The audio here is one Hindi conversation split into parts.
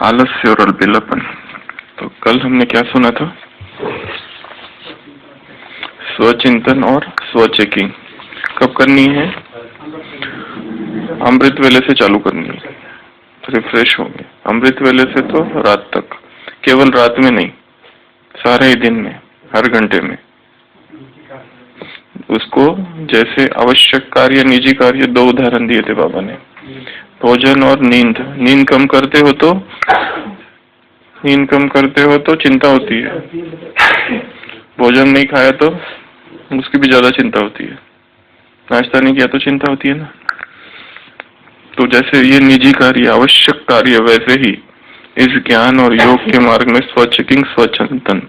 आलस्य और अलबेलापन। तो कल हमने क्या सुना था? स्वचिंतन और स्वचेकिंग कब करनी है? अमृत वेले से चालू करनी है, रिफ्रेश होंगे। अमृत वेले से तो रात तक, केवल रात में नहीं, सारे ही दिन में, हर घंटे में। उसको जैसे आवश्यक कार्य, निजी कार्य, दो उदाहरण दिए थे बाबा ने, भोजन और नींद। नींद कम करते हो तो चिंता होती है, भोजन नहीं खाया तो उसकी भी ज्यादा चिंता होती है, नाश्ता नहीं किया तो चिंता होती है ना। तो जैसे ये निजी कार्य, आवश्यक कार्य, वैसे ही इस ज्ञान और योग के मार्ग में स्वचेकिंग, स्वचिंतन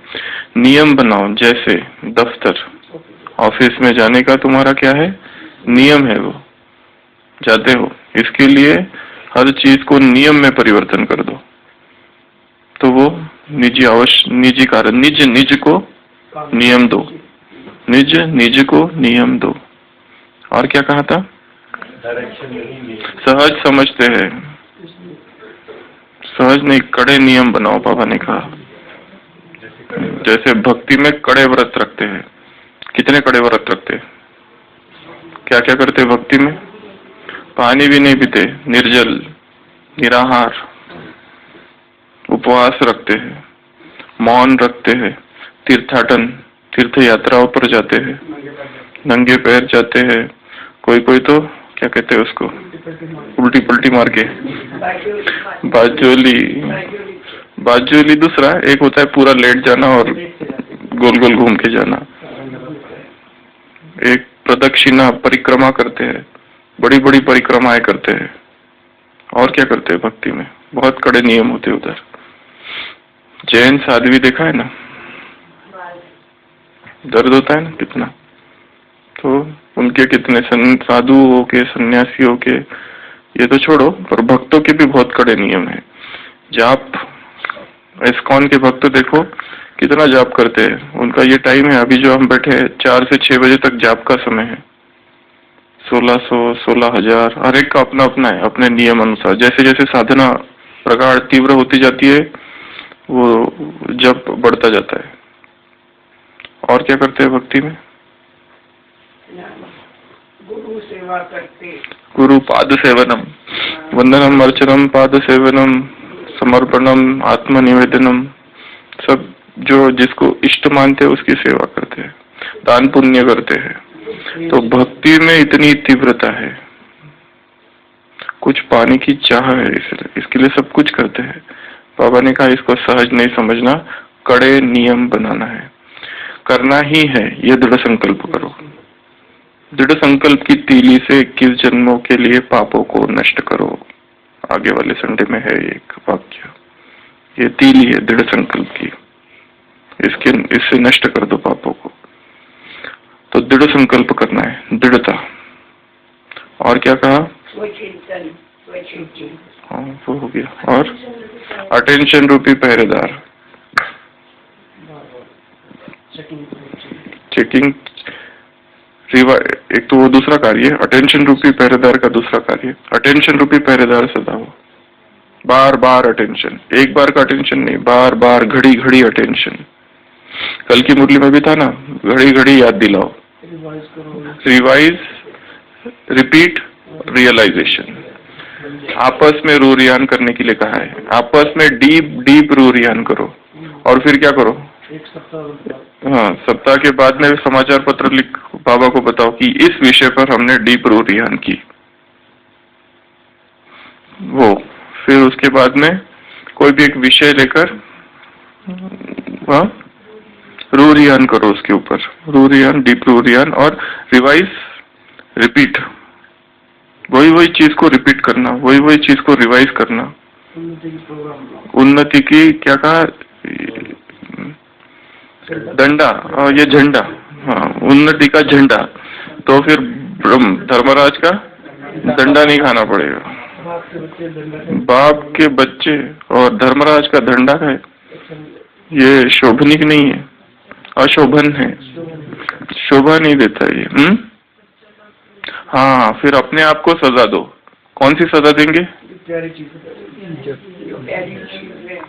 नियम बनाओ। जैसे दफ्तर, ऑफिस में जाने का तुम्हारा क्या है? नियम है, वो जाते हो। इसके लिए हर चीज को नियम में परिवर्तन कर दो, तो वो निजी कारण, निज को नियम दो, निज को नियम दो। और क्या कहा था? सहज समझते हैं, सहज नहीं, कड़े नियम बनाओ, बाबा ने कहा। जैसे भक्ति में कड़े व्रत रखते हैं। कितने कड़े व्रत रखते हैं? क्या क्या करते हैं भक्ति में? पानी भी नहीं पीते, निर्जल, निराहार, उपवास रखते हैं, मौन रखते हैं, तीर्थाटन, तीर्थ यात्राओं पर जाते हैं, नंगे पैर जाते हैं, कोई कोई तो क्या कहते हैं उसको, उल्टी पुल्टी मार के, बाजोली दूसरा, एक होता है पूरा लेट जाना और गोल गोल घूम के जाना। एक प्रदक्षिणा, परिक्रमा करते हैं, बड़ी बड़ी परिक्रमाएं करते हैं। और क्या करते हैं भक्ति में? बहुत कड़े नियम होते हैं उधर। जैन साध्वी देखा है ना, दर्द होता है ना कितना, तो उनके कितने साधुओं के, सन्यासियों के, ये तो छोड़ो, पर भक्तों के भी बहुत कड़े नियम है। जाप, इस्कॉन के भक्त देखो कितना जाप करते हैं। उनका ये टाइम है, अभी जो हम बैठे हैं 4 से 6 बजे तक जाप का समय है। 1600, 16,000, हर एक का अपना अपना है, अपने नियम अनुसार। जैसे जैसे साधना प्रगाढ़ तीव्र होती जाती है, वो जप बढ़ता जाता है। और क्या करते हैं भक्ति में? गुरु सेवा करते, गुरु पाद सेवनम, वंदनम, अर्चनम, पाद सेवनम, समर्पणम, आत्मनिवेदनम, सब जो जिसको इष्ट मानते हैं उसकी सेवा करते हैं, दान पुण्य करते हैं। तो भक्ति में इतनी तीव्रता है, कुछ पाने की चाह है, इसके लिए सब कुछ करते हैं। बाबा ने कहा इसको सहज नहीं समझना, कड़े नियम बनाना है, करना ही है, ये दृढ़ संकल्प करो। दृढ़ संकल्प की तीली से 21 जन्मों के लिए पापों को नष्ट करो। आगे वाले संडे में है एक वाक्य, ये तीली है दृढ़ संकल्प की, इससे नष्ट कर दो पापों को। तो दृढ़ संकल्प करना है, दृढ़ता। और क्या कहा? हाँ, वो हो गया। और अटेंशन रूपी पहरेदार, चेकिंग, एक तो वो दूसरा कार्य, अटेंशन रूपी पहरेदार का दूसरा कार्य, अटेंशन रूपी पहरेदार सदा हो, बार बार अटेंशन, एक बार का अटेंशन नहीं, बार बार, घड़ी घड़ी अटेंशन। कल की मुरली में भी था ना, घड़ी घड़ी याद दिलाओ, रिवाइज, रिपीट, रियलाइजेशन। आपस में रूरियान करने के लिए कहा है, आपस में डीप डीप रूरियान करो। और फिर क्या करो? हाँ, सप्ताह के बाद में समाचार पत्र लिख बाबा को बताओ कि इस विषय पर हमने डीप रूरियान की। वो फिर उसके बाद में कोई भी एक विषय लेकर रूरियान करो, उसके ऊपर रूरियान, डीप रूरियान, और रिवाइज, रिपीट, वही चीज को रिपीट करना, वही चीज को रिवाइज करना। उन्नति की क्या कहा? डंडा, ये झंडा, हाँ, उन्नति का झंडा। तो फिर धर्मराज का डंडा नहीं खाना पड़ेगा, बाप के बच्चे और धर्मराज का डंडा है, ये शोभनिक नहीं है, अशोभन है, शोभा नहीं देता ये। हाँ, फिर अपने आप को सजा दो। कौन सी सजा देंगे? प्यारी चीज है।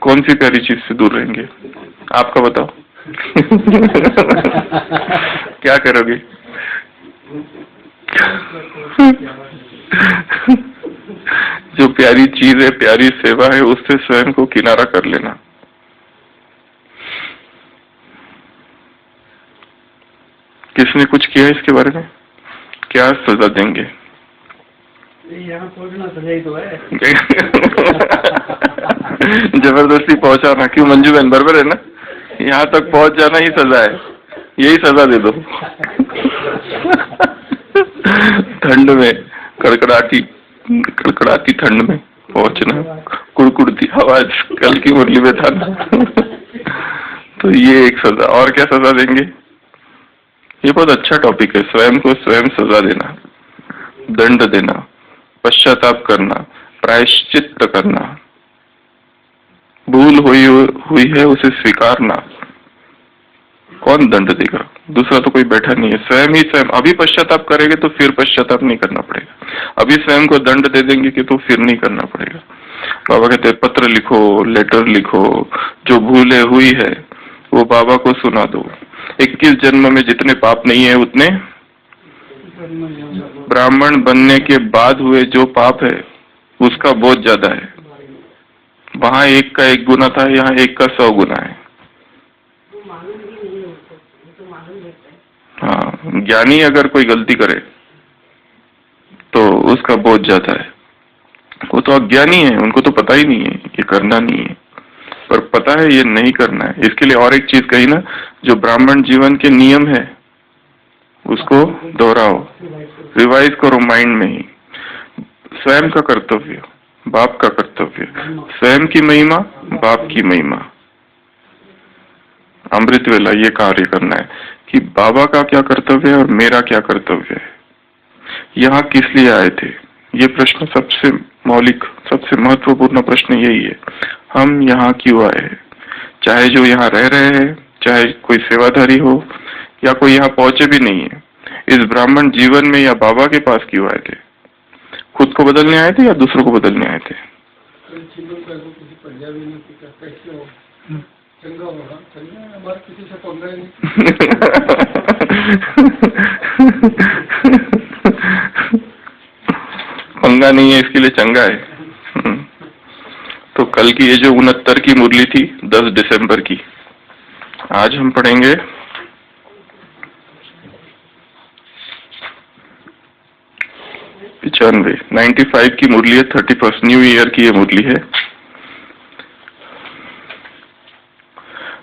कौन सी प्यारी चीज से दूर रहेंगे? आपका बताओ। क्या करोगे? जो प्यारी चीज है, प्यारी सेवा है, उससे स्वयं को किनारा कर लेना। किसने कुछ किया इसके बारे में? क्या सजा देंगे? यहाँ पहुँचना सजा ही तो है। जबरदस्ती पहुंचाना। क्यों मंजू बहन, बराबर है ना? यहाँ तक पहुंच जाना ही सजा है, यही सजा दे दो। ठंड में, कड़कड़ाती ठंड में पहुंचना, कुड़कुड़ती आवाज कल की मुरली में था ना। तो ये एक सजा। और क्या सजा देंगे? ये बहुत अच्छा टॉपिक है। स्वयं को स्वयं सजा देना, दंड देना, पश्चाताप करना, प्रायश्चित्त करना, भूल हुई है उसे स्वीकारना। कौन दंड देगा? दूसरा तो कोई बैठा नहीं है, स्वयं ही स्वयं। अभी पश्चाताप करेंगे तो फिर पश्चाताप नहीं करना पड़ेगा। अभी स्वयं को दंड दे देंगे कि तो फिर नहीं करना पड़ेगा। बाबा कहते हैं पत्र लिखो, लेटर लिखो, जो भूले हुई है वो बाबा को सुना दो। 21 जन्म में जितने पाप नहीं है उतने ब्राह्मण बनने के बाद हुए जो पाप है उसका बहुत ज्यादा है। वहां 1 का 1 गुना था, यहाँ 1 का 100 गुना है। हाँ, ज्ञानी अगर कोई गलती करे तो उसका बहुत ज्यादा है। वो तो अज्ञानी है, उनको तो पता ही नहीं है कि करना नहीं है, पर पता है ये नहीं करना है। इसके लिए और एक चीज कही ना, जो ब्राह्मण जीवन के नियम है उसको दोहराओ, रिवाइज करो माइंड में ही। स्वयं का कर्तव्य, बाप का कर्तव्य, स्वयं की महिमा, बाप की महिमा। अमृत वेला ये कार्य करना है कि बाबा का क्या कर्तव्य है और मेरा क्या कर्तव्य है। यहाँ किस लिए आए थे? ये प्रश्न सबसे मौलिक, सबसे महत्वपूर्ण प्रश्न यही है। हम यहाँ क्यों आए हैं? चाहे जो यहाँ रह रहे हैं, चाहे कोई सेवाधारी हो या कोई यहाँ पहुंचे भी नहीं है, इस ब्राह्मण जीवन में या बाबा के पास क्यों आए थे? खुद को बदलने आए थे या दूसरों को बदलने आए थे? पंगा नहीं है, इसके लिए चंगा है। तो कल की ये जो 69 की मुरली थी 10 दिसंबर की, आज हम पढ़ेंगे 95 की मुरली है, 31 न्यू ईयर की ये मुरली है।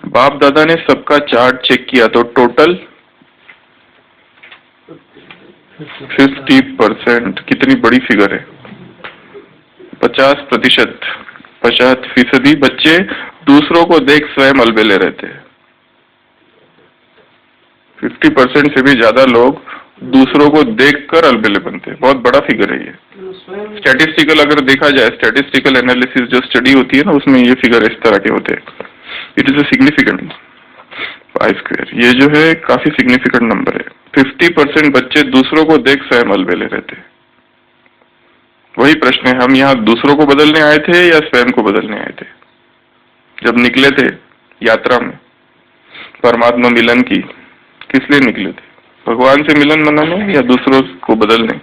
बाप दादा ने सबका चार्ट चेक किया तो टोटल 50%, कितनी बड़ी फिगर है। 50%, 50% बच्चे दूसरों को देख स्वयं अलबेले रहते हैं। 50% से भी ज्यादा लोग दूसरों को देखकर अलबेले बनते हैं। बहुत बड़ा फिगर है ये। स्टैटिस्टिकल अगर देखा जाए, स्टैटिस्टिकल एनालिसिस जो स्टडी होती है ना, उसमें ये फिगर इस तरह के होते हैं। It is a significant I²। ये जो है काफी सिग्निफिकेंट नंबर है। 50% बच्चे दूसरों को देख स्वयं अलबेले रहते हैं। वही प्रश्न है, हम यहाँ दूसरों को बदलने आए थे या स्वयं को बदलने आए थे? जब निकले थे यात्रा में परमात्मा मिलन की, किस लिए निकले थे? भगवान से मिलन मनाने या दूसरों को बदलने?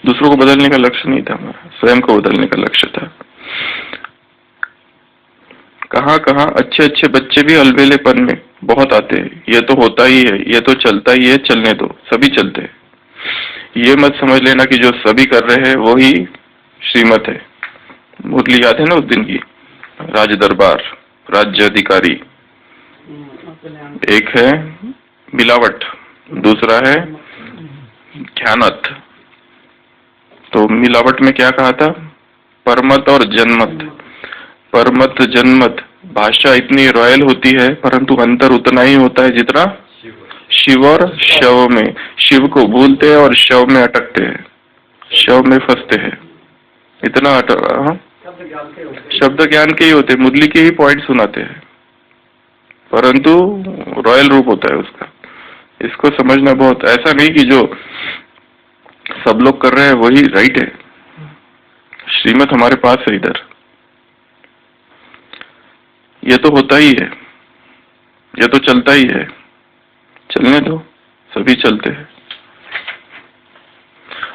दूसरों को बदलने का लक्ष्य नहीं था हमारा, स्वयं को बदलने का लक्ष्य था। कहाँ कहाँ अच्छे अच्छे बच्चे भी अलबेलेपन में बहुत आते हैं। ये तो होता ही है, ये तो चलता ही है, चलने दो, सभी चलते हैं। ये मत समझ लेना कि जो सभी कर रहे हैं वही श्रीमत है। मुरली याद है ना उस दिन की? राज दरबार, राज्य अधिकारी। एक है मिलावट, दूसरा है ध्यानत। तो मिलावट में क्या कहा था? परमत और जन्मत। परमत जन्मत भाषा इतनी रॉयल होती है, परंतु अंतर उतना ही होता है जितना शिव और शव में। शिव को भूलते हैं और शव में अटकते हैं, शव में फंसते हैं। इतना शब्द ज्ञान के ही होते, मुरली के ही पॉइंट सुनाते हैं, परंतु रॉयल रूप होता है उसका। इसको समझना बहुत, ऐसा नहीं कि जो सब लोग कर रहे हैं वही राइट है। श्रीमत हमारे पास है इधर। ये तो होता ही है, ये तो चलता ही है, चलने दो, सभी चलते हैं।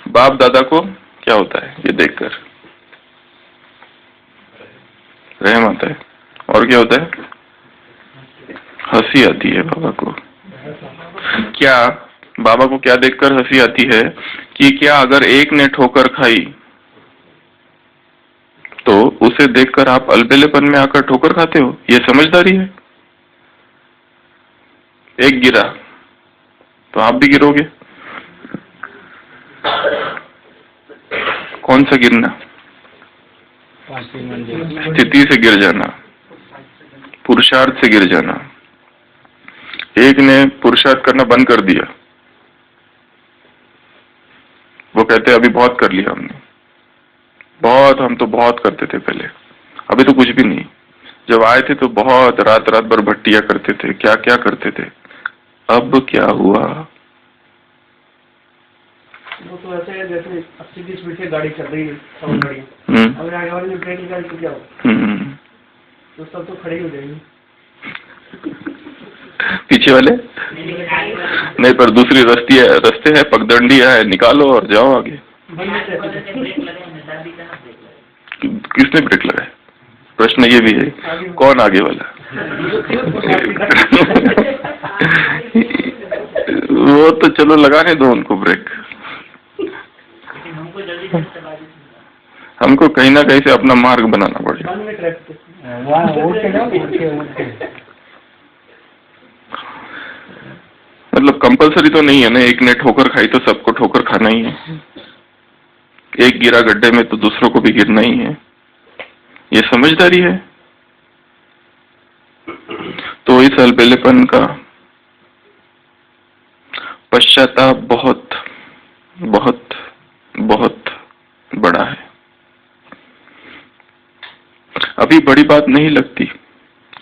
बाप दादा को क्या होता है ये देखकर? रहम आता है। और क्या होता है? हंसी आती है बाबा को। क्या बाबा को क्या देखकर हंसी आती है कि क्या अगर एक ने ठोकर खाई तो उसे देखकर आप अलबेलेपन में आकर ठोकर खाते हो? ये समझदारी है। एक गिरा तो आप भी गिरोगे। कौन सा गिरना? स्थिति से गिर जाना, पुरुषार्थ से गिर जाना। एक ने पुरुषार्थ करना बंद कर दिया, वो कहते अभी बहुत कर लिया हमने, बहुत, हम तो बहुत करते थे पहले, अभी तो कुछ भी नहीं। जब आए थे तो बहुत रात रात भर भट्टियां करते थे, क्या क्या करते थे, अब क्या हुआ? वो तो ऐसे है जैसे 80-20 स्पीड से गाड़ी चल रही है, सब गाड़ी, अगर आगे वाले ने ब्रेक लगाई तो क्या होगा? तो सब तो खड़े ही हो जाएंगे। पीछे वाले नहीं, पर दूसरी रास्ते है, पगडंडियां है, निकालो और जाओ आगे। किसने ब्रेक लगाया? प्रश्न ये भी है, कौन आगे वाला? वो तो चलो लगाने दो उनको ब्रेक, हमको कहीं ना कहीं से अपना मार्ग बनाना पड़ेगा। मतलब कंपलसरी तो नहीं है ना, एक ने ठोकर खाई तो सबको ठोकर खाना ही है। एक गिरा गड्ढे में तो दूसरों को भी गिरना ही है। ये समझदारी है। तो इस अलबेलेपन का पश्चाताप बहुत बहुत बहुत बड़ा है। अभी बड़ी बात नहीं लगती,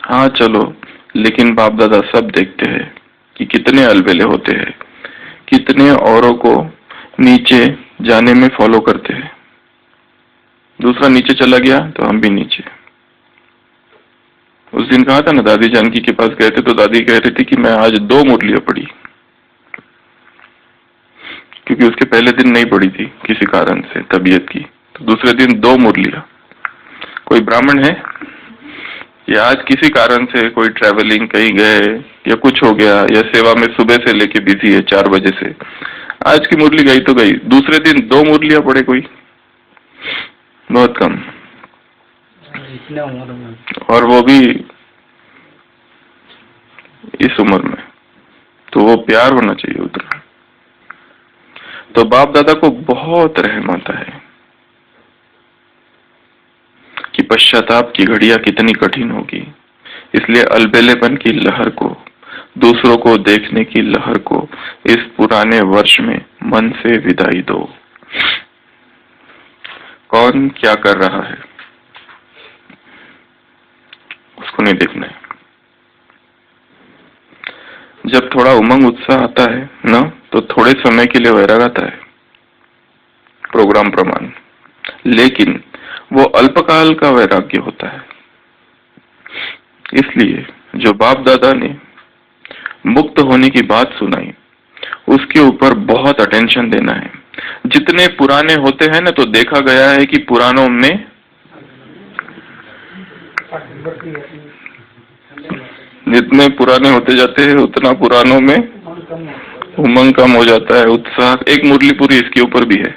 हाँ चलो, लेकिन बाप दादा सब देखते हैं कि कितने अलबेले होते हैं, कितने औरों को नीचे जाने में फॉलो करते हैं। दूसरा नीचे चला गया तो हम भी नीचे। उस दिन कहा था ना, दादी जानकी के पास गए थे तो दादी कह रही थी कि मैं आज 2 मुरलियां पढ़ी, क्योंकि उसके पहले दिन नहीं पढ़ी थी किसी कारण से, तबीयत की, तो दूसरे दिन 2 मुरलियां। कोई ब्राह्मण है या आज किसी कारण से कोई ट्रैवलिंग कहीं गए या कुछ हो गया, या सेवा में सुबह से लेके बिजी है 4 बजे से, आज की मुरली गई तो गई, दूसरे दिन 2 मुरलियां पढ़े कोई? बहुत कम। और वो भी इस उम्र में, तो वो प्यार होना चाहिए उतना। तो बाप दादा को बहुत रहम आता है कि पश्चाताप की घड़ियां कितनी कठिन होगी। इसलिए अलबेलेपन की लहर को, दूसरों को देखने की लहर को इस पुराने वर्ष में मन से विदाई दो। कौन क्या कर रहा है उसको नहीं देखना है। जब थोड़ा उमंग उत्साह आता है ना, तो थोड़े समय के लिए वैराग आता है, प्रोग्राम प्रमाण, लेकिन वो अल्पकाल का वैराग्य होता है। इसलिए जो बाप दादा ने मुक्त होने की बात सुनाई, उसके ऊपर बहुत अटेंशन देना है। जितने पुराने होते हैं ना, तो देखा गया है कि पुरानों में जितने पुराने होते जाते हैं उतना पुरानों में उमंग कम हो जाता है, उत्साह। एक मुरली पूरी इसके ऊपर भी है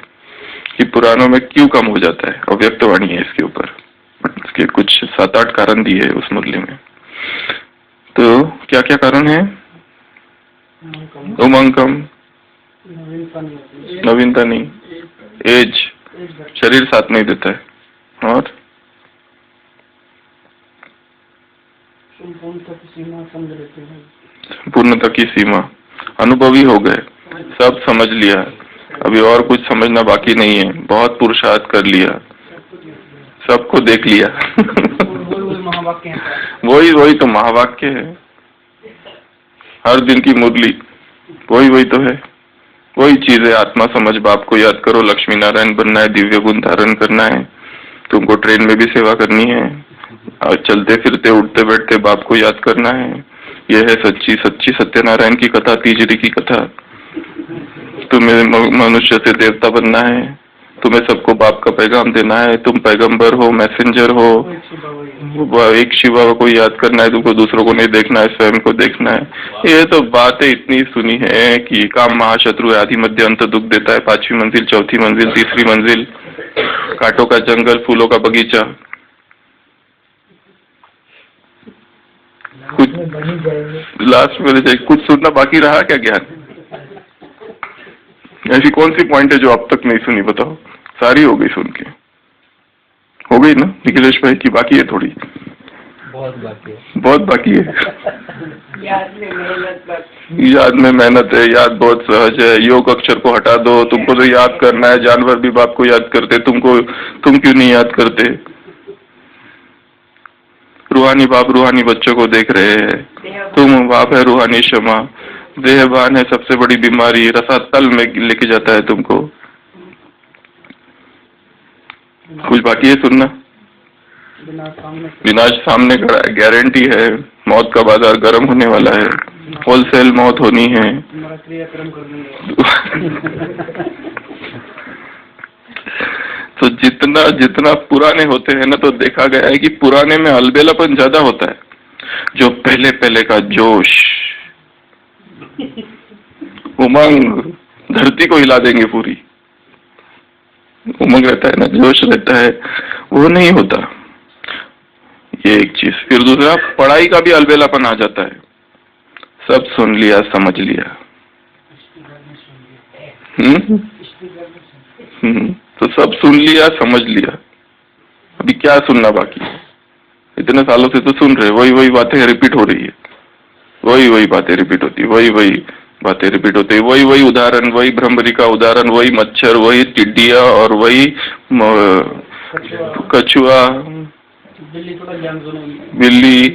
कि पुरानों में क्यों कम हो जाता है, अव्यक्तवाणी है इसके ऊपर। इसके कुछ 7-8 कारण दिए है उस मुरली में। तो क्या क्या कारण है? उमंग कम, नवीनता नहीं, एज, शरीर साथ नहीं देता है, और पूर्णता की सीमा, अनुभवी हो गए, सब समझ लिया, अभी और कुछ समझना बाकी नहीं है, बहुत पुरुषार्थ कर लिया, सबको देख लिया। वही तो महावाक्य है, हर दिन की मुरली वही तो है, वही चीज है। आत्मा समझ, बाप को याद करो, लक्ष्मी नारायण बनना है, दिव्य गुण धारण करना है, तुमको ट्रेन में भी सेवा करनी है और चलते फिरते उठते बैठते बाप को याद करना है। यह है सच्ची सच्ची सत्यनारायण की कथा, तीजरी की कथा। तुम्हें मनुष्य से देवता बनना है, तुम्हें सबको बाप का पैगाम देना है। तुम पैगंबर हो, मैसेंजर हो, एक शिव बाबा को याद करना है, तुमको दूसरों को नहीं देखना है, स्वयं को देखना है। ये तो बातें इतनी सुनी है कि काम महाशत्रु है, आदि मध्य अंत दुख देता है, 5वीं मंजिल, 4थी मंजिल, 3री मंजिल, कांटों का जंगल, फूलों का बगीचा। कुछ लास्ट में जाए, कुछ सुनना बाकी रहा क्या ज्ञान? ऐसी कौन सी पॉइंट है जो अब तक नहीं सुनी बताओ? सारी हो गई सुन के, हो गई ना निखिलेश भाई की? बाकी है थोड़ी, बहुत बाकी है, बहुत बाकी है। याद में मेहनत है, याद बहुत सहज है। योग अक्षर को हटा दो, तुमको तो याद करना है। जानवर भी बाप को याद करते, तुम क्यों नहीं याद करते? रूहानी बाप रूहानी बच्चों को देख रहे हैं, तुम बाप है रूहानी क्षमा। देहभान है सबसे बड़ी बीमारी, रसातल में लेके जाता है तुमको। कुछ बाकी है सुनना? विनाश सामने खड़ा है, गारंटी है। मौत का बाजार गर्म होने वाला है, होलसेल मौत होनी है। तो जितना जितना पुराने होते हैं ना, तो देखा गया है कि पुराने में अलबेलापन ज्यादा होता है। जो पहले पहले का जोश, उमंग, धरती को हिला देंगे पूरी, उमंग रहता है ना, जोश रहता है, वो नहीं होता। ये एक चीज। फिर दूसरा, पढ़ाई का भी अलबेलापन आ जाता है। सब सुन लिया, समझ लिया। तो सब सुन लिया, समझ लिया, अभी क्या सुनना बाकी है? इतने सालों से तो सुन रहे, वही वही बातें रिपीट हो रही है, वही वही बातें रिपीट होती, वही वही बातें रिपीट होती, वही वही उदाहरण, वही भ्रमरी का उदाहरण, वही मच्छर, वही टिड्डिया और वही कछुआ, बिल्ली,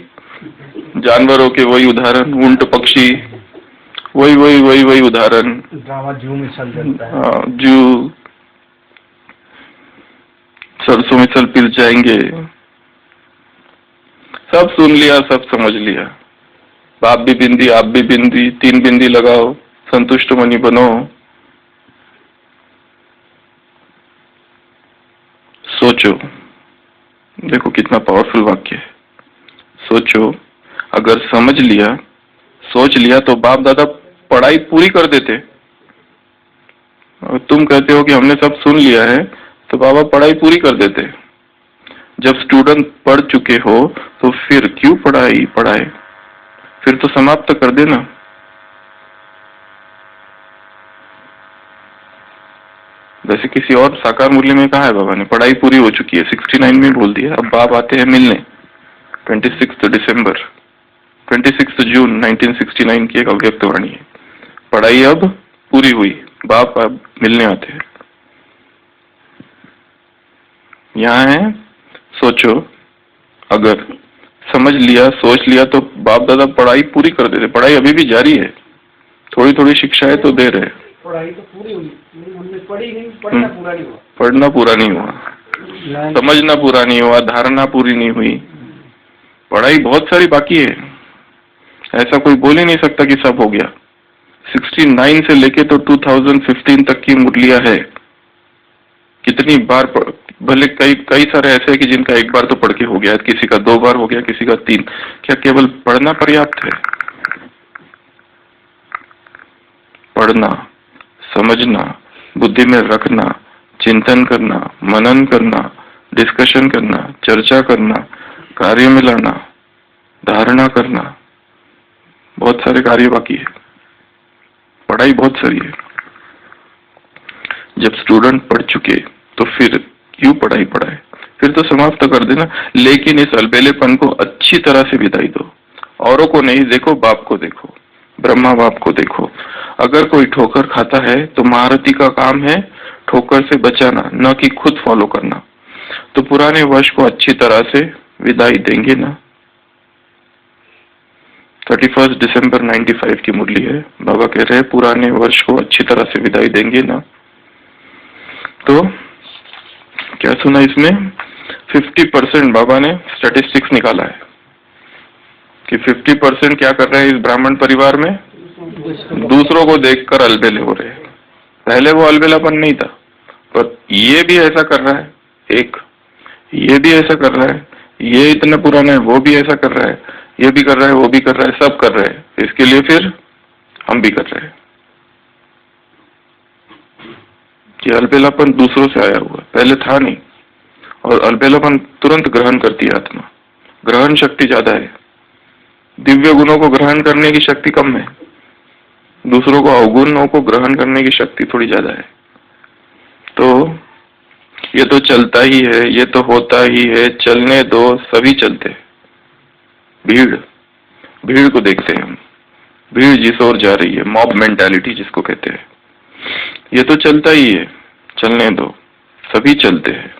जानवरों के वही उदाहरण, ऊंट, पक्षी, वही वही वही वही उदाहरण। ड्रामा जू में चल जाता है। हाँ, जू, सरसों में चल पिल जाएंगे। सब सुन लिया, सब समझ लिया। बाप भी बिंदी, आप भी बिंदी, 3 बिंदी लगाओ, संतुष्ट मनी बनो। सोचो, देखो कितना पावरफुल वाक्य है। सोचो, अगर समझ लिया, सोच लिया तो बाप दादा पढ़ाई पूरी कर देते। और तुम कहते हो कि हमने सब सुन लिया है, तो बाबा पढ़ाई पूरी कर देते। जब स्टूडेंट पढ़ चुके हो तो फिर क्यों पढ़ाए? फिर तो समाप्त कर देना। वैसे किसी और साकार मूल्य में कहा है बाबा ने पढ़ाई पूरी हो चुकी है? 69 में बोल दिया। अब बाप आते हैं मिलने 26 दिसंबर, 26 जून 1969 की एक अव्यक्त वाणी है। पढ़ाई अब पूरी हुई, बाप अब मिलने आते हैं। यहाँ है, सोचो, अगर समझ लिया, सोच लिया तो बाप दादा पढ़ाई पूरी कर देते। पढ़ाई अभी भी जारी है, थोड़ी थोड़ी शिक्षाएं तो दे रहे। पढ़ाई तो पूरी हुई, हमने पढ़ी नहीं, पढ़ना पूरा नहीं हुआ। पढ़ना पूरा नहीं हुआ, समझना पूरा नहीं हुआ, धारणा पूरी नहीं हुई। पढ़ाई बहुत सारी बाकी है, ऐसा कोई बोल ही नहीं सकता कि सब हो गया। 69 से लेके तो 2015 तक की मुरलियां है। कितनी बार भले कई सारे ऐसे हैं कि जिनका एक बार तो पढ़ के हो गया, किसी का 2 बार हो गया, किसी का 3। क्या केवल पढ़ना पर्याप्त है? पढ़ना, समझना, बुद्धि में रखना, चिंतन करना, मनन करना, डिस्कशन करना, चर्चा करना, कार्य में लाना, धारणा करना, बहुत सारे कार्य बाकी है। पढ़ाई बहुत सारी है। जब स्टूडेंट पढ़ चुके तो फिर क्यों पढ़ाए? फिर तो समाप्त कर देना। लेकिन इस अलबेलेपन को अच्छी तरह से विदाई दो। औरों को नहीं देखो, बाप को देखो, ब्रह्मा बाप को देखो। अगर कोई ठोकर खाता है तो महारथी का काम है ठोकर से बचाना, न कि खुद फॉलो करना। तो पुराने वर्ष को अच्छी तरह से विदाई देंगे ना? 31 दिसंबर 95 की मुरली है। बाबा कह रहे हैं पुराने वर्ष को अच्छी तरह से विदाई देंगे ना? तो क्या सुना इसमें? 50% बाबा ने स्टैटिस्टिक्स निकाला है कि 50% क्या कर रहे हैं इस ब्राह्मण परिवार में, दूसरों को देखकर अलबेले हो रहे हैं। पहले वो अलबेलापन नहीं था, पर ये भी ऐसा कर रहा है, एक ये भी ऐसा कर रहा है, ये इतना पुराना है, वो भी ऐसा कर रहा है, ये भी कर रहा है, वो भी कर रहा है, सब कर रहे हैं, इसके लिए फिर हम भी कर रहे हैं। कि अलबेलापन दूसरों से आया हुआ, पहले था नहीं। और अलबेलापन तुरंत ग्रहण करती है आत्मा, ग्रहण शक्ति ज्यादा है। दिव्य गुणों को ग्रहण करने की शक्ति कम है, दूसरों को अवगुणों को ग्रहण करने की शक्ति थोड़ी ज्यादा है। तो ये तो चलता ही है, ये तो होता ही है, चलने दो, सभी चलते हैं। भीड़, भीड़ को देखते हैं हम, भीड़ जिस ओर जा रही है, मॉब मेंटालिटी जिसको कहते हैं, ये तो चलता ही है, चलने दो, सभी चलते हैं।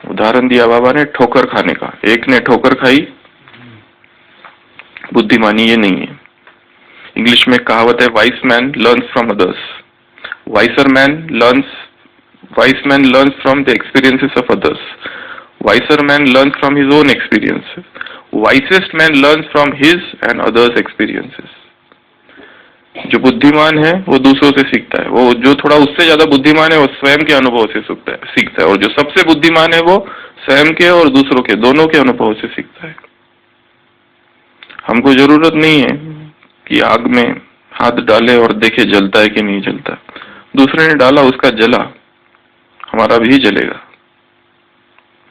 उदाहरण दिया बाबा ने ठोकर खाने का, एक ने ठोकर खाई, बुद्धिमानी ये नहीं है। इंग्लिश में कहावत है, wise man learns from others, wiser man learns wise man learns from the experiences of others, wiser man learns from his own experiences, wisest man learns from his and others experiences. जो बुद्धिमान है वो दूसरों से सीखता है, वो जो थोड़ा उससे ज्यादा बुद्धिमान है वो स्वयं के अनुभव से सीखता है, और जो सबसे बुद्धिमान है वो स्वयं के और दूसरों के दोनों के अनुभव से सीखता है। हमको जरूरत नहीं है कि आग में हाथ डाले और देखे जलता है कि नहीं जलता, दूसरे ने डाला उसका जला, हमारा भी जलेगा।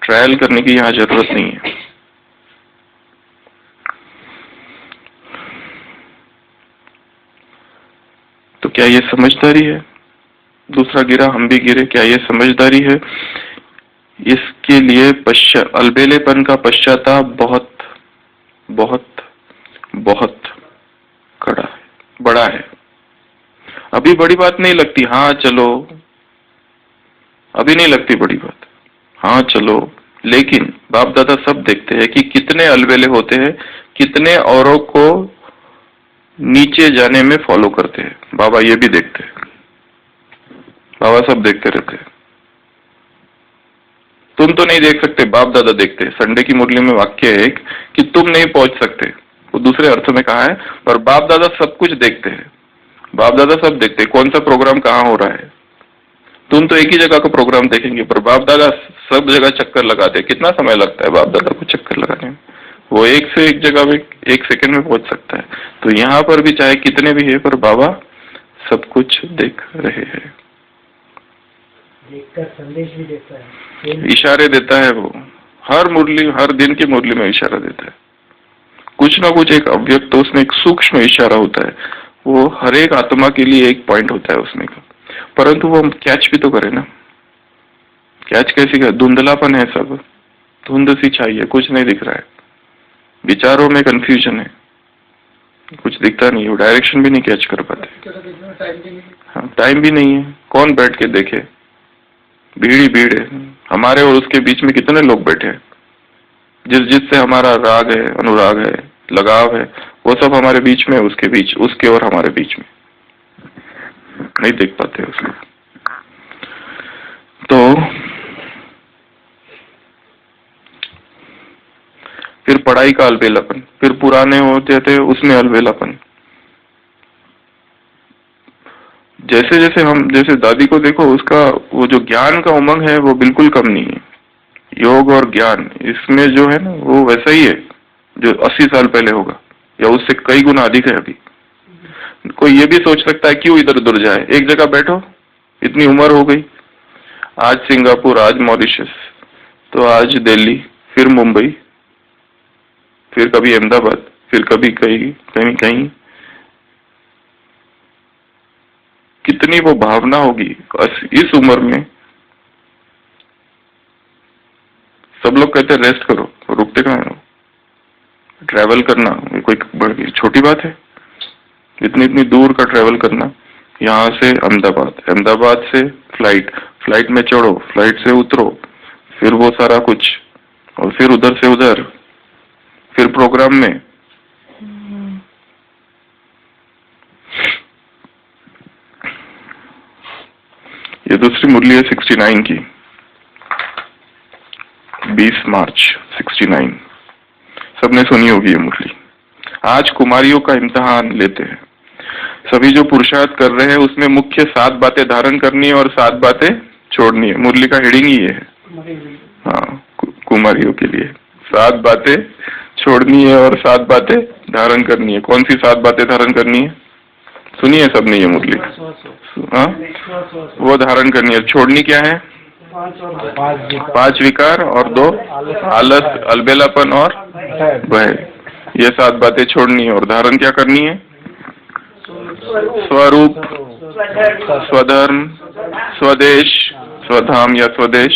ट्रायल करने की यहां जरूरत नहीं है। तो क्या ये समझदारी है? दूसरा गिरा हम भी गिरे, क्या ये समझदारी है? इसके लिए अलबेलेपन का पश्चाताप बहुत बहुत बहुत कड़ा है, बड़ा है। अभी बड़ी बात नहीं लगती, हाँ चलो, अभी नहीं लगती बड़ी बात, हाँ चलो, लेकिन बाप दादा सब देखते हैं कि कितने अलबेले होते हैं, कितने औरों को नीचे जाने में फॉलो करते हैं। बाबा ये भी देखते हैं, बाबा सब देखते रहते हैं। तुम तो नहीं देख सकते, बाप दादा देखते हैं। संडे की मुरली में वाक्य है एक कि तुम नहीं पहुंच सकते, वो दूसरे अर्थ में कहा है, पर बाप दादा सब कुछ देखते हैं। बाप दादा सब देखते हैं, कौन सा प्रोग्राम कहाँ हो रहा है। तुम तो एक ही जगह का प्रोग्राम देखेंगे, पर बाप दादा सब जगह चक्कर लगाते हैं। कितना समय लगता है बाप दादा को चक्कर लगाने में? वो एक से एक जगह में 1 सेकंड में पहुंच सकता है। तो यहाँ पर भी चाहे कितने भी है, पर बाबा सब कुछ देख रहे हैं, देखकर संदेश भी देता है, इशारे देता है। वो हर मुरली, हर दिन की मुरली में इशारा देता है, कुछ ना कुछ एक अव्यक्त, तो उसमें एक सूक्ष्म इशारा होता है। वो हर एक आत्मा के लिए एक पॉइंट होता है उसमें का, परंतु वो कैच भी तो करे ना। कैच कैसी कर? धुंधलापन है, सब धुंध सी चाहिए, कुछ नहीं दिख रहा है, विचारों में कंफ्यूजन है, कुछ दिखता नहीं, वो डायरेक्शन भी नहीं कैच कर पाते। हाँ, टाइम भी नहीं है, कौन बैठ के देखे? भीड़ ही भीड़ है। हमारे और उसके बीच में कितने लोग बैठे हैं, जिससे हमारा राग है, अनुराग है, लगाव है, वो सब हमारे बीच में, उसके बीच, उसके और हमारे बीच में नहीं देख पाते उसमें। तो फिर पढ़ाई का अलबेलापन, फिर पुराने होते थे उसमें अलबेलापन। जैसे जैसे हम, जैसे दादी को देखो, उसका वो जो ज्ञान का उमंग है वो बिल्कुल कम नहीं है। योग और ज्ञान इसमें जो है ना, वो वैसा ही है जो 80 साल पहले होगा, या उससे कई गुना अधिक है। अभी कोई ये भी सोच सकता है क्यों इधर उधर जाए, एक जगह बैठो, इतनी उम्र हो गई, आज सिंगापुर, आज मॉरिशस, तो आज दिल्ली, फिर मुंबई, फिर कभी अहमदाबाद, फिर कभी कहीं कहीं कहीं। कितनी वो भावना होगी इस उम्र में। सब लोग कहते हैं रेस्ट करो, रुकते कहाँ हो? ट्रैवल करना कोई छोटी बात है? इतनी इतनी दूर का ट्रैवल करना, यहाँ से अहमदाबाद, अहमदाबाद से फ्लाइट, फ्लाइट में चढ़ो, फ्लाइट से उतरो, फिर वो सारा कुछ, और फिर उधर से उधर, फिर प्रोग्राम में। ये दूसरी मुरली है 69 की। 20 मार्च 69। सबने सुनी होगी ये मुरली। आज कुमारियों का इम्तिहान लेते हैं। सभी जो पुरुषार्थ कर रहे हैं उसमें मुख्य 7 बातें धारण करनी है और 7 बातें छोड़नी है। मुरली का हेडिंग ही है। हाँ, कुमारियों के लिए 7 बातें छोड़नी है और 7 बातें धारण करनी है। कौन सी 7 बातें धारण करनी है? सुनिए सबने ये मुरली। हाँ, वो धारण करनी है। छोड़नी क्या है? 5 विकार और 2 आलस, अलबेलापन और भय। ये 7 बातें छोड़नी है और धारण क्या करनी है? स्वरूप, स्वधर्म, स्वदेश, स्वधाम या स्वदेश,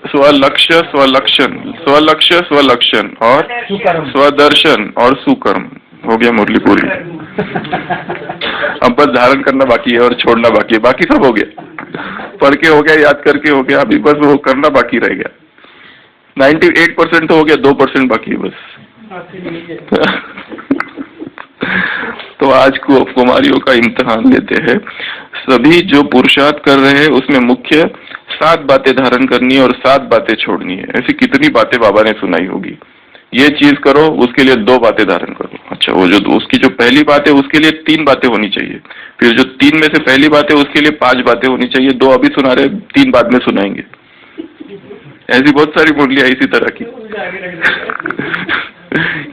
स्वलक्ष्य, स्वलक्षण, स्वलक्ष्य, स्वलक्षण और स्वदर्शन और सुकर्म। हो गया मुरली पूरी। अब बस धारण करना बाकी है और छोड़ना बाकी है। बाकी सब हो गया, पढ़ के हो गया, याद करके हो गया। अभी बस वो करना बाकी रह गया। 98% हो गया, 2% बाकी है बस। तो आज को कुमारियों का इम्तिहान लेते हैं। सभी जो पुरुषार्थ कर रहे हैं उसमें मुख्य 7 बातें धारण करनी है और 7 बातें छोड़नी है। ऐसी कितनी बातें बाबा ने सुनाई होगी। ये चीज करो, उसके लिए 2 बातें धारण करो। अच्छा, वो जो उसकी जो पहली बात है उसके लिए 3 बातें होनी चाहिए। फिर जो 3 में से पहली बात है उसके लिए 5 बातें होनी चाहिए। 2 अभी सुना रहे, 3 बाद में सुनाएंगे। ऐसी बहुत सारी मुरलियां इसी तरह की।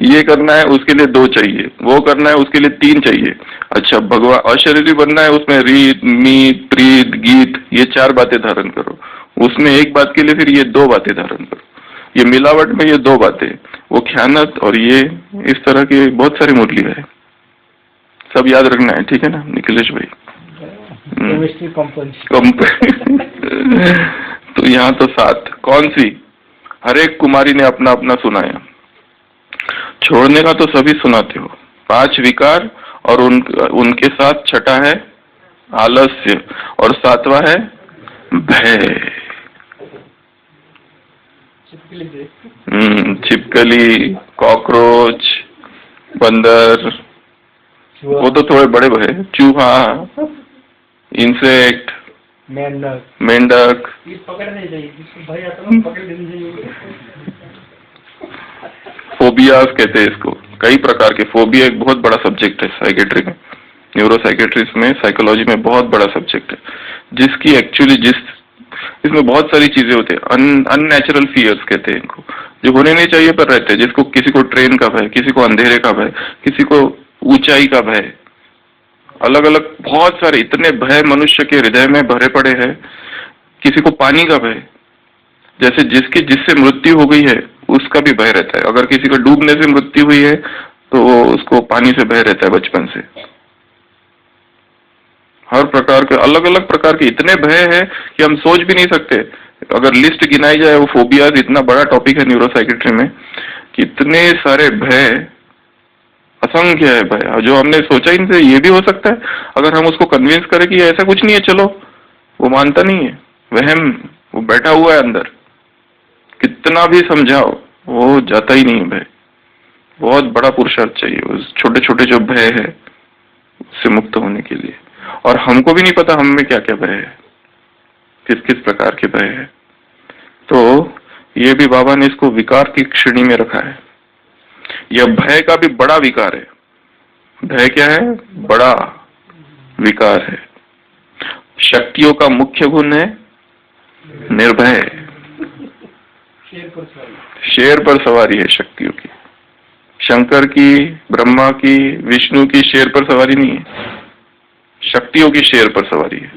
ये करना है उसके लिए 2 चाहिए, वो करना है उसके लिए 3 चाहिए। अच्छा, भगवान अशरीरी बनना है, उसमें रीत, मीत, प्रीत, गीत, ये 4 बातें धारण करो। उसमें एक बात के लिए फिर ये 2 बातें धारण करो। ये मिलावट में ये 2 बातें, वो ख्यानत और ये इस तरह की बहुत सारी मुरलियां है। सब याद रखना है, ठीक है ना निखिलेश भाई? तो यहाँ तो 7। कौन सी? हर एक कुमारी ने अपना अपना सुनाया। छोड़ने का तो सभी सुनाते हो। 5 विकार और उनके साथ छठा है आलस्य और 7वां है भय। छिपकली, कॉकरोच, बंदर, वो तो थोड़े बड़े भय। चूहा, इंसेक्ट, मेंढक, पकड़ने चाहिए, भय आता है पकड़ लेनी चाहिए। फोबियाज कहते हैं इसको। कई प्रकार के फोबिया एक बहुत बड़ा सब्जेक्ट है साइकेट्री में, न्यूरो साइकेट्रिस्ट में, साइकोलॉजी में बहुत बड़ा सब्जेक्ट है। जिसकी एक्चुअली इसमें बहुत सारी चीजें होती है। अननेचुरल फियर्स कहते हैं इनको, जो होने नहीं चाहिए पर रहते हैं। जिसको किसी को ट्रेन का भय, किसी को अंधेरे का भय, किसी को ऊंचाई का भय, अलग अलग बहुत सारे इतने भय मनुष्य के हृदय में भरे पड़े हैं। किसी को पानी का भय, जैसे जिससे मृत्यु हो गई है उसका भी भय रहता है। अगर किसी को डूबने से मृत्यु हुई है तो उसको पानी से भय रहता है बचपन से। हर प्रकार के अलग अलग प्रकार के इतने भय है कि हम सोच भी नहीं सकते। अगर लिस्ट गिनाई जाए, वो फोबियाज इतना बड़ा टॉपिक है न्यूरोसाइकेट्री में, कितने सारे भय, असंख्य है भय जो हमने सोचा ही नहीं। ये भी हो सकता है अगर हम उसको कन्विंस करें कि ऐसा कुछ नहीं है, चलो, वो मानता नहीं है, वहम, वो बैठा हुआ है अंदर। कितना भी समझाओ वो जाता ही नहीं है भय। बहुत बड़ा पुरुषार्थ चाहिए उस छोटे छोटे जो भय है उससे मुक्त होने के लिए। और हमको भी नहीं पता हम में क्या क्या भय है, किस किस प्रकार के भय है। तो ये भी बाबा ने इसको विकार की श्रेणी में रखा है। यह भय का भी बड़ा विकार है। भय क्या है? बड़ा विकार है। शक्तियों का मुख्य गुण है निर्भय। शेर पर सवारी है शक्तियों की। शंकर की, ब्रह्मा की, विष्णु की शेर पर सवारी नहीं है, शक्तियों की शेर पर सवारी है।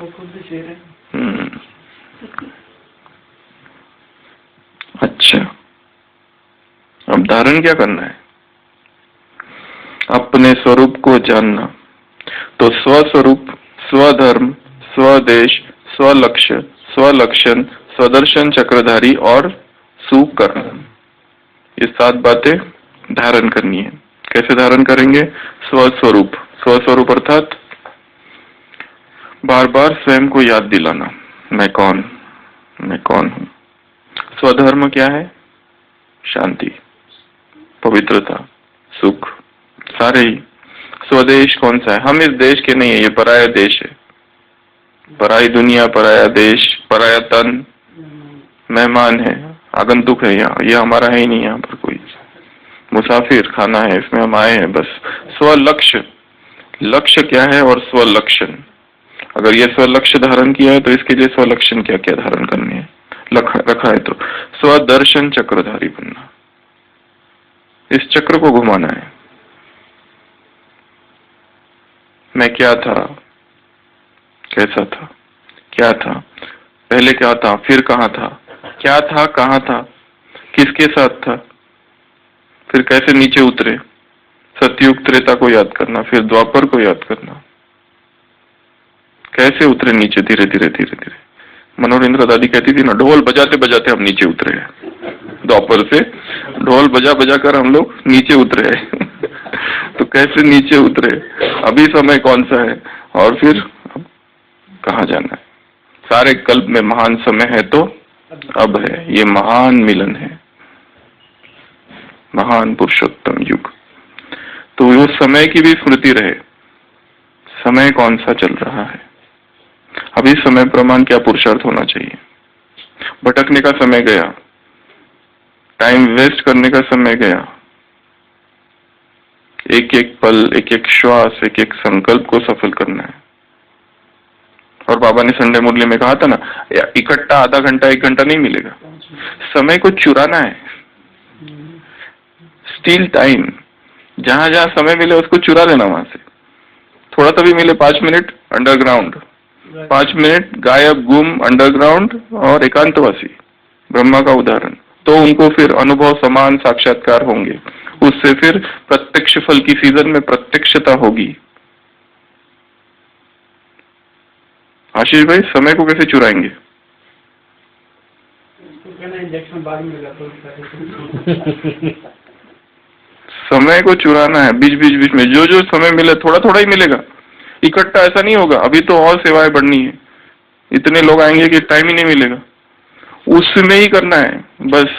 अच्छा, अब धारण क्या करना है? अपने स्वरूप को जानना। तो स्वस्वरूप, स्वधर्म, स्वदेश, स्वलक्ष्य, स्वलक्षण, स्वदर्शन चक्रधारी और सुकर्म, ये 7 बातें धारण करनी है। कैसे धारण करेंगे? स्वस्वरूप। स्वस्वरूप अर्थात बार बार स्वयं को याद दिलाना, मैं कौन हूं। स्वधर्म क्या है? शांति, पवित्रता, सुख, सारे ही। स्वदेश कौन सा है? हम इस देश के नहीं है, ये पराया देश है। पराई दुनिया, पराया देश, पराया तन, मेहमान है, आगंतुक है यहाँ, ये हमारा है ही नहीं, यहाँ पर कोई मुसाफिर खाना है, इसमें हम आए हैं बस। स्वलक्ष्य, लक्ष्य क्या है और स्वलक्षण, अगर ये स्वलक्ष्य धारण किया है तो इसके लिए स्वलक्षण क्या क्या धारण करने हैं रखा है। तो स्वदर्शन चक्रधारी बनना, इस चक्र को घुमाना है। मैं क्या था, कैसा था, क्या था, पहले क्या था, फिर कहाँ था, क्या था, कहाँ था, किसके साथ था, फिर कैसे नीचे उतरे, सतयुग त्रेता को याद करना, फिर द्वापर को याद करना, कैसे उतरे नीचे धीरे धीरे धीरे धीरे। मनोहर इंदिरा दादी कहती थी ना, ढोल बजाते बजाते हम नीचे उतरे हैं, द्वापर से ढोल बजा बजा कर हम लोग नीचे उतरे हैं। तो कैसे नीचे उतरे, अभी समय कौन सा है और फिर कहाँ जाना है। सारे कल्प में महान समय है तो अब है, ये महान मिलन है, महान पुरुषोत्तम युग। तो वो समय की भी स्मृति रहे, समय कौन सा चल रहा है, अभी समय प्रमाण क्या पुरुषार्थ होना चाहिए। भटकने का समय गया, टाइम वेस्ट करने का समय गया, एक एक पल, एक एक श्वास, एक एक संकल्प को सफल करना है। और बाबा ने संडे मुरली में कहा था ना, इकट्ठा आधा घंटा 1 घंटा नहीं मिलेगा, समय को चुराना है, स्टील टाइम, जहां जहां समय मिले उसको चुरा लेना, वहां से थोड़ा सा भी मिले, 5 मिनट अंडरग्राउंड, 5 मिनट गायब गुम अंडरग्राउंड और एकांतवासी, ब्रह्मा का उदाहरण, तो उनको फिर अनुभव समान साक्षात्कार होंगे, उससे फिर प्रत्यक्ष फल की सीजन में प्रत्यक्षता होगी। आशीष भाई, समय को कैसे चुराएंगे? इंजेक्शन बाद में मिला तो समय को चुराना है, बीच बीच बीच में जो जो समय मिले थोड़ा थोड़ा ही मिलेगा, इकट्ठा ऐसा नहीं होगा। अभी तो और सेवाएं बढ़नी है, इतने लोग आएंगे कि टाइम ही नहीं मिलेगा, उसमें ही करना है बस,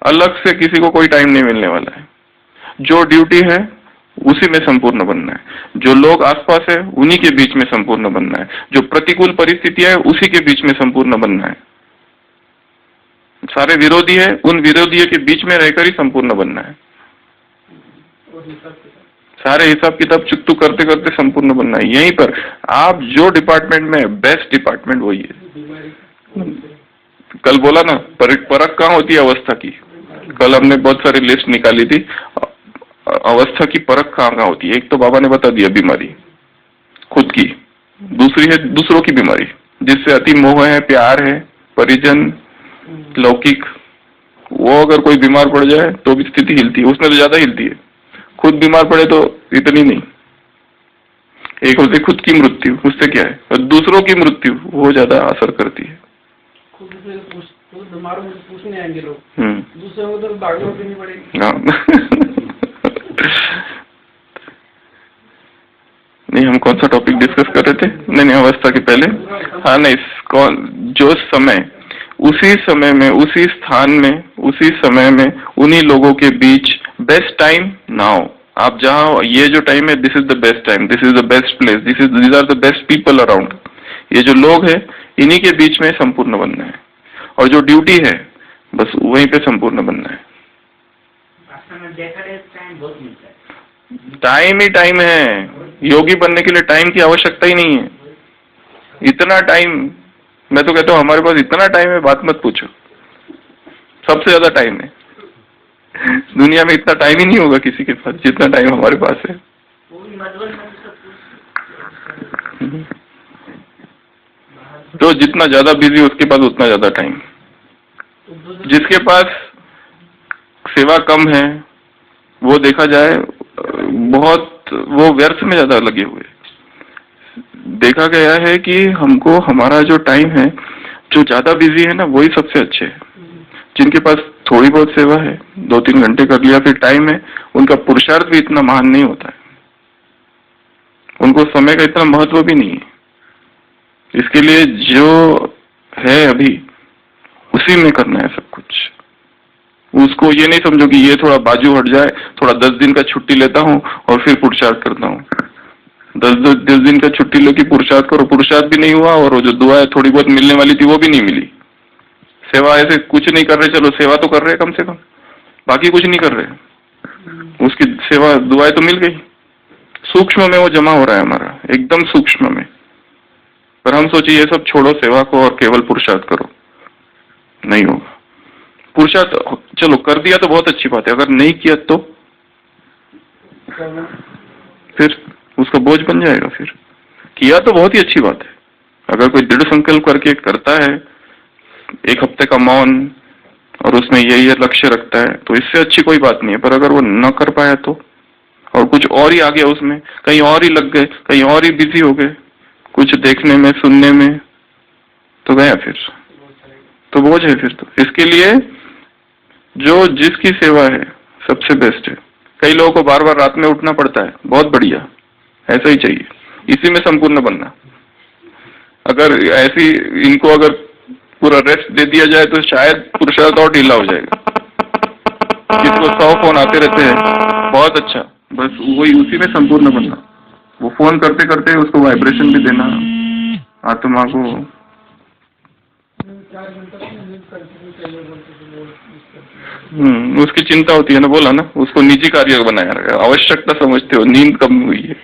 अलग से किसी को कोई टाइम नहीं मिलने वाला है। जो ड्यूटी है उसी में संपूर्ण बनना है, जो लोग आसपास है उन्हीं के बीच में संपूर्ण बनना है, जो प्रतिकूल परिस्थितियां है उसी के बीच में संपूर्ण बनना है। सारे विरोधी है, उन विरोधियों के बीच में रहकर ही संपूर्ण बनना है। सारे हिसाब किताब चुकतू करते करते संपूर्ण बनना है। यहीं पर आप जो डिपार्टमेंट में बेस्ट डिपार्टमेंट वही है। कल बोला ना, परख कहाँ होती है अवस्था की, कल हमने बहुत सारी लिस्ट निकाली थी, अवस्था की परख कहाँ होती है। एक तो बाबा ने बता दिया, बीमारी खुद की, दूसरी है दूसरों की बीमारी, जिससे अति मोह है, प्यार है, परिजन, लौकिक, वो अगर कोई बीमार पड़ जाए तो भी स्थिति हिलती है, उसमें तो ज्यादा हिलती है। खुद बीमार पड़े तो इतनी नहीं। एक होती खुद की मृत्यु, उससे क्या है, और दूसरों की मृत्यु वो ज्यादा असर करती है। खुद बीमार हो तो पूछने आएंगे लोग, दूसरों को तो भागना नहीं पड़ेगी। नहीं, हम कौन सा टॉपिक डिस्कस कर रहे थे? नहीं, अवस्था के पहले, हाँ नहीं, जो समय, उसी समय में, उसी स्थान में, उसी समय में, उन्हीं लोगों के बीच बेस्ट टाइम नाउ। आप जहाँ, ये जो टाइम है, this is the best time, this is the best place, these are the best people around. ये जो लोग हैं इन्हीं के बीच में संपूर्ण बनना है, और जो ड्यूटी है बस वहीं पे संपूर्ण बनना है। टाइम ही टाइम है, योगी बनने के लिए टाइम की आवश्यकता ही नहीं है। इतना टाइम, मैं तो कहता हूँ हमारे पास इतना टाइम है, बात मत पूछो, सबसे ज्यादा टाइम है दुनिया में। इतना टाइम ही नहीं होगा किसी के पास जितना टाइम हमारे पास है। तो जितना ज्यादा बिजी उसके पास उतना ज्यादा टाइम। जिसके पास सेवा कम है वो देखा जाए बहुत, वो व्यर्थ में ज्यादा लगे हुए। देखा गया है कि हमको हमारा जो टाइम है, जो ज्यादा बिजी है ना, वही सबसे अच्छे है। जिनके पास थोड़ी बहुत सेवा है, 2-3 घंटे कर लिया, फिर टाइम है, उनका पुरुषार्थ भी इतना महान नहीं होता है, उनको समय का इतना महत्व भी नहीं है। इसके लिए जो है अभी उसी में करना है सब कुछ। उसको ये नहीं समझो कि ये थोड़ा बाजू हट जाए, थोड़ा 10 दिन का छुट्टी लेता हूँ और फिर पुरुषार्थ करता हूँ। 10 दिन का छुट्टी लेके पुरुषार्थ करो, पुरुषार्थ भी नहीं हुआ, और वो जो दुआ थोड़ी बहुत मिलने वाली थी वो भी नहीं मिली। सेवा ऐसे कुछ नहीं कर रहे, चलो सेवा तो कर रहे कम से कम, बाकी कुछ नहीं कर रहे, उसकी सेवा दुआएं तो मिल गई। सूक्ष्म में वो जमा हो रहा है हमारा, एकदम सूक्ष्म में। पर हम सोचिए ये सब छोड़ो सेवा को और केवल पुरुषार्थ करो, नहीं होगा। पुरुषार्थ चलो कर दिया तो बहुत अच्छी बात है, अगर नहीं किया तो फिर उसका बोझ बन जाएगा। फिर किया तो बहुत ही अच्छी बात है, अगर कोई दृढ़ संकल्प करके करता है 1 हफ्ते का मौन और उसमें ये लक्ष्य रखता है तो इससे अच्छी कोई बात नहीं है। पर अगर वो न कर पाया तो, और कुछ और ही आ गया उसमें, कहीं और ही लग गए, कहीं और ही बिजी हो गए, कुछ देखने में सुनने में, तो गया फिर तो बोझ है। फिर तो इसके लिए जो जिसकी सेवा है सबसे बेस्ट है। कई लोगों को बार बार रात में उठना पड़ता है, बहुत बढ़िया, ऐसा ही चाहिए, इसी में संपूर्ण बनना। अगर ऐसी इनको अगर पूरा रेस्ट दे दिया जाए तो शायद पुरुषार्थ और ढीला हो जाएगा। किसको 100 फोन आते रहते हैं, बहुत अच्छा, बस वही उसी में संपूर्ण बनना। वो फोन करते करते उसको वाइब्रेशन भी देना, आत्मा को। उसकी चिंता होती है ना, बोला ना, उसको निजी कार्य बनाया रखा, आवश्यकता समझते हो। नींद कम हुई है,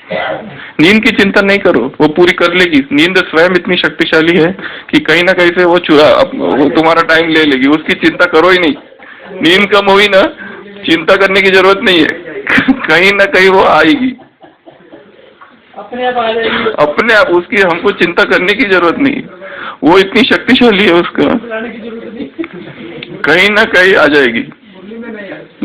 नींद की चिंता नहीं करो, वो पूरी कर लेगी। नींद स्वयं इतनी शक्तिशाली है कि कहीं ना कहीं से वो वो तुम्हारा टाइम ले लेगी, उसकी चिंता करो ही नहीं। नींद कम हुई ना, चिंता करने की जरूरत नहीं है, कहीं ना कहीं वो आएगी, अपने आप आ जाएगी, अपने आप। उसकी हमको चिंता करने की जरूरत नहीं, वो इतनी शक्तिशाली है, उसका कहीं ना कहीं आ जाएगी।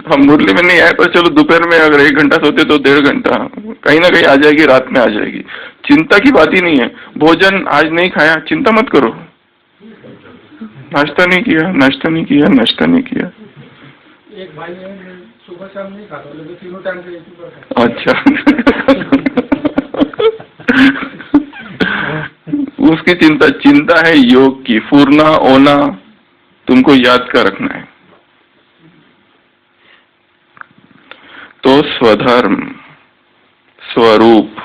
हम मुरली में नहीं आए, पर चलो दोपहर में अगर 1 घंटा सोते तो 1.5 घंटा, कहीं ना कहीं आ जाएगी, रात में आ जाएगी। चिंता की बात ही नहीं है। भोजन आज नहीं खाया, चिंता मत करो, नाश्ता नहीं किया, नाश्ता नहीं किया, नाश्ता नहीं किया। एक भाई है, सुबह शाम नहीं खाता, लेकिन तीनों टाइम पे एक ही बार। अच्छा उसकी चिंता है योग की, फूरना ओना तुमको याद का रखना है। तो स्वधर्म, स्वरूप,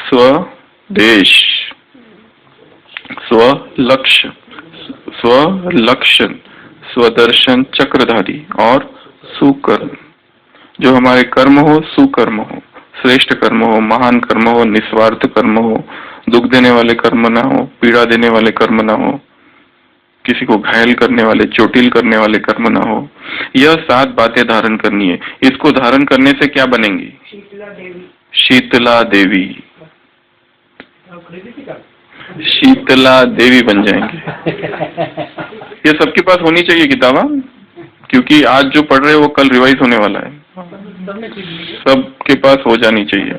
स्वदेश, स्वलक्ष्य, स्वलक्षण, स्वदर्शन चक्रधारी और सुकर्म। जो हमारे कर्म हो, सुकर्म हो, श्रेष्ठ कर्म हो, महान कर्म हो, निस्वार्थ कर्म हो, दुख देने वाले कर्म ना हो, पीड़ा देने वाले कर्म ना हो, किसी को घायल करने वाले, चोटिल करने वाले कर्म ना हो। यह 7 बातें धारण करनी है। इसको धारण करने से क्या बनेंगी? शीतला देवी। शीतला देवी, शीतला देवी बन जाएंगे। ये सबके पास होनी चाहिए किताबें, क्योंकि आज जो पढ़ रहे हैं वो कल रिवाइज होने वाला है, सबके पास हो जानी चाहिए।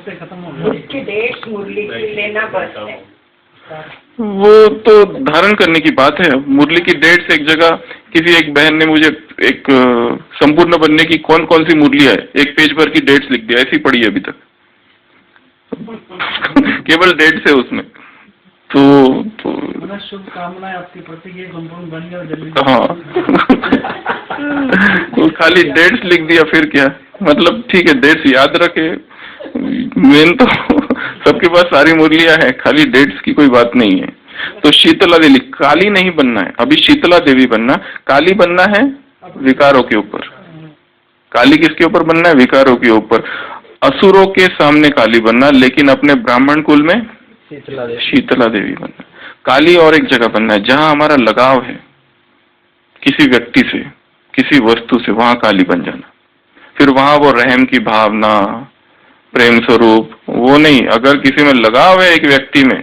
वो तो धारण करने की बात है। मुरली की डेट्स एक जगह किसी एक बहन ने मुझे एक संपूर्ण बनने की कौन कौन सी मुरली है, एक पेज भर की डेट्स लिख दिया, ऐसी पड़ी है अभी तक केवल डेट्स है उसमें। तो शुभकामनाएं आपके प्रति, ये संपूर्ण बन गया जल्दी। हाँ तो खाली डेट्स लिख दिया, फिर क्या मतलब? ठीक है, डेट्स याद रखे, मेन तो सबके पास सारी मुरलियां हैं, खाली डेट्स की कोई बात नहीं है। तो शीतला देवी, काली नहीं बनना है, अभी शीतला देवी बनना। काली बनना है विकारों के ऊपर। काली किसके ऊपर बनना है? विकारों के ऊपर। असुरों के सामने काली बनना, लेकिन अपने ब्राह्मण कुल में शीतला देवी बनना। काली और एक जगह बनना है जहां हमारा लगाव है किसी व्यक्ति से, किसी वस्तु से, वहां काली बन जाना। फिर वहां वो रहम की भावना, प्रेम स्वरूप, वो नहीं। अगर किसी में लगाव है एक व्यक्ति में,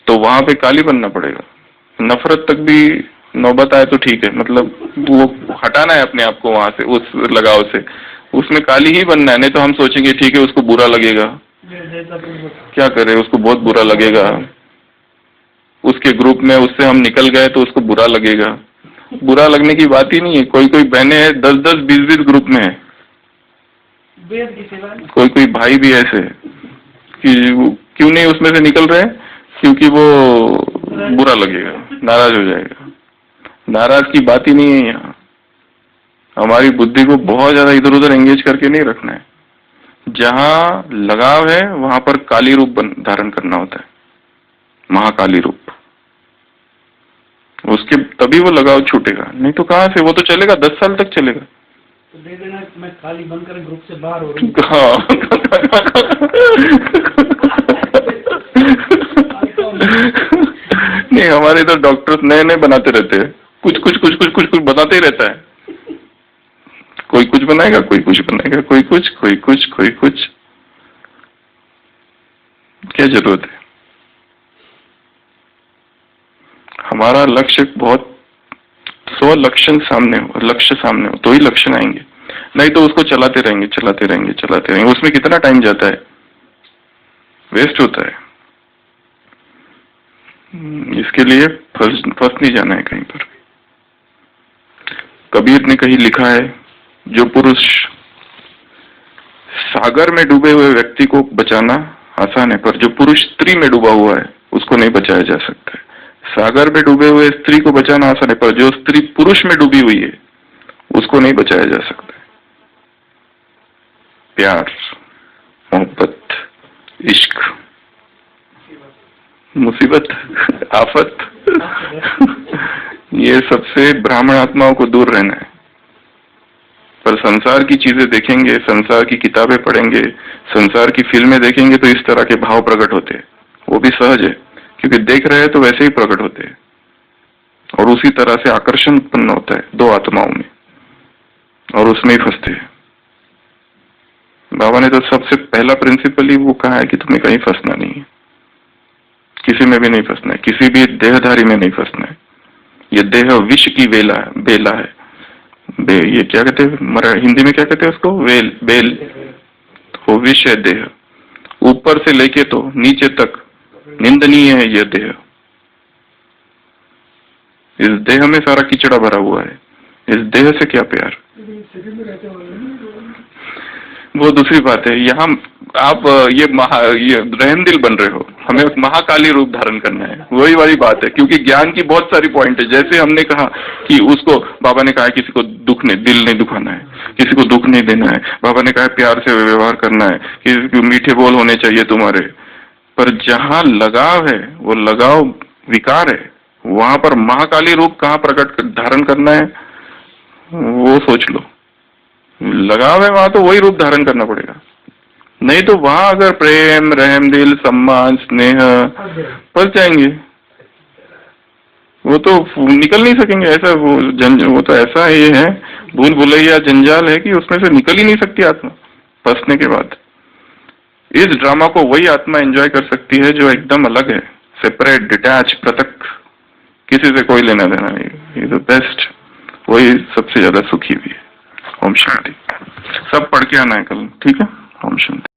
तो वहां पे काली बनना पड़ेगा। नफरत तक भी नौबत आए तो ठीक है, मतलब वो हटाना है अपने आप को वहां से, उस लगाव से। उसमें काली ही बनना है, नहीं तो हम सोचेंगे ठीक है उसको बुरा लगेगा, क्या करे, उसको बहुत बुरा लगेगा, उसके ग्रुप में उससे हम निकल गए तो उसको बुरा लगेगा। बुरा लगने की बात ही नहीं है। कोई कोई बहनें हैं 10-10, 20-20 ग्रुप में है, कोई कोई भाई भी ऐसे कि क्यों नहीं उसमें से निकल रहे? क्योंकि वो बुरा लगेगा, नाराज हो जाएगा। नाराज की बात ही नहीं है यहाँ। हमारी बुद्धि को बहुत ज्यादा इधर उधर एंगेज करके नहीं रखना है। जहां लगाव है वहां पर काली रूप धारण करना होता है, महाकाली रूप। उसके तभी वो लगाव छूटेगा, नहीं तो कहां से, वो तो चलेगा 10 साल तक चलेगा। तो दे देना मैं काली बनकर ग्रुप से बाहर हो रही हूँ। हाँ नहीं, हमारे इधर डॉक्टर्स नए नए बनाते रहते हैं, कुछ बनाते ही रहता है। कोई कुछ बनाएगा, कोई कुछ बनाएगा, कोई कुछ। क्या जरूरत है? हमारा लक्ष्य बहुत लक्ष्य सामने हो तो ही लक्षण आएंगे, नहीं तो उसको चलाते रहेंगे। उसमें कितना टाइम जाता है, वेस्ट होता है। इसके लिए फंस नहीं जाना है कहीं पर। कबीर ने कहीं लिखा है, जो पुरुष सागर में डूबे हुए व्यक्ति को बचाना आसान है, पर जो पुरुष स्त्री में डूबा हुआ है उसको नहीं बचाया जा सकता है। सागर में डूबे हुए स्त्री को बचाना आसान है, पर जो स्त्री पुरुष में डूबी हुई है उसको नहीं बचाया जा सकता है। प्यार, मोहब्बत, इश्क, मुसीबत, आफत, ये सबसे ब्राह्मण आत्माओं को दूर रहना है। पर संसार की चीजें देखेंगे, संसार की किताबें पढ़ेंगे, संसार की फिल्में देखेंगे तो इस तरह के भाव प्रकट होते हैं। वो भी सहज है, क्योंकि देख रहे हैं तो वैसे ही प्रकट होते हैं, और उसी तरह से आकर्षण उत्पन्न होता है दो आत्माओं में, और उसमें ही फंसते हैं। बाबा ने तो सबसे पहला प्रिंसिपल ही वो कहा है कि तुम्हें कहीं फंसना नहीं है, किसी में भी नहीं फंसना है, किसी भी देहधारी में नहीं फंसना है। ये देह विष की बेला है। ये क्या कहते हैं हिंदी में, क्या कहते हैं उसको, बेल। वो विष है देह, ऊपर से लेके तो नीचे तक निंदनीय है यह देह। इस देह में सारा कीचड़ा भरा हुआ है, इस देह से क्या प्यार, वो दूसरी बात है। यहाँ आप ये रहम दिल बन रहे हो, हमें महाकाली रूप धारण करना है, वही वाली बात है। क्योंकि ज्ञान की बहुत सारी पॉइंट है, जैसे हमने कहा कि उसको, बाबा ने कहा किसी को दिल नहीं दुखाना है, किसी को दुख नहीं देना है। बाबा ने कहा प्यार से व्यवहार करना है, किसी को मीठे बोल होने चाहिए तुम्हारे। पर जहाँ लगाव है, वो लगाव विकार है, वहां पर महाकाली रूप कहाँ प्रकट धारण करना है वो सोच लो। लगाव है वहां तो वही रूप धारण करना पड़ेगा, नहीं तो वहां अगर प्रेम, रहम दिल, सम्मान, स्नेह फंस जाएंगे, वो तो निकल नहीं सकेंगे। ऐसा वो तो ऐसा ये है, भूल भुलैया जंजाल है कि उसमें से निकल ही नहीं सकती आत्मा फंसने के बाद। इस ड्रामा को वही आत्मा एंजॉय कर सकती है जो एकदम अलग है, सेपरेट, डिटैच, पृथक, किसी से कोई लेना देना नहीं। ये तो बेस्ट, वही सबसे ज्यादा सुखी भी है। ओम शांति। सब पढ़ के आना है कल, ठीक है? ओम शांति।